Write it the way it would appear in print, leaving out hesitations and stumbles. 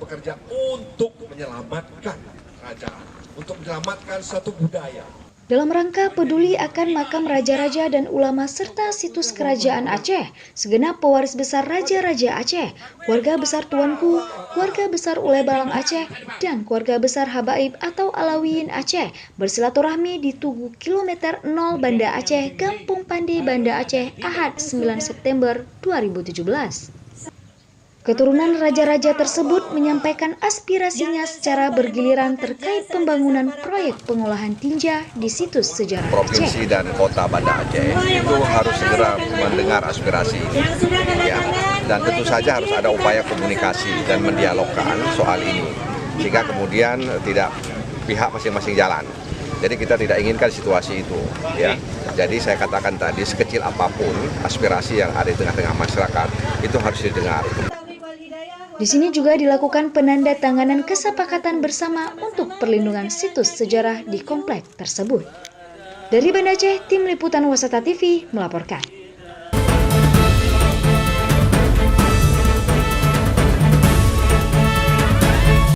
bekerja untuk menyelamatkan kerajaan, untuk menyelamatkan satu budaya. Dalam rangka peduli akan makam raja-raja dan ulama serta situs kerajaan Aceh, segenap pewaris besar Raja-Raja Aceh, keluarga besar Tuanku, keluarga besar Ulai Balang Aceh, dan keluarga besar Habaib atau Alawiyin Aceh bersilaturahmi di Tugu Kilometer 0 Banda Aceh, Kampung Pandi, Banda Aceh, Ahad 9 September 2017. Keturunan raja-raja tersebut menyampaikan aspirasinya secara bergiliran terkait pembangunan proyek pengolahan tinja di situs sejarah Provinsi Aceh. dan Kota Banda Aceh itu harus segera mendengar aspirasi ini. Ya. Dan tentu saja harus ada upaya komunikasi dan mendialogkan soal ini. Sehingga kemudian tidak pihak masing-masing jalan. Jadi kita tidak inginkan situasi itu. Ya. Jadi saya katakan tadi, sekecil apapun aspirasi yang ada di tengah-tengah masyarakat, itu harus didengar. Di sini juga dilakukan penandatanganan kesepakatan bersama untuk perlindungan situs sejarah di komplek tersebut. Dari Banda Aceh, Tim Liputan Wasata TV melaporkan.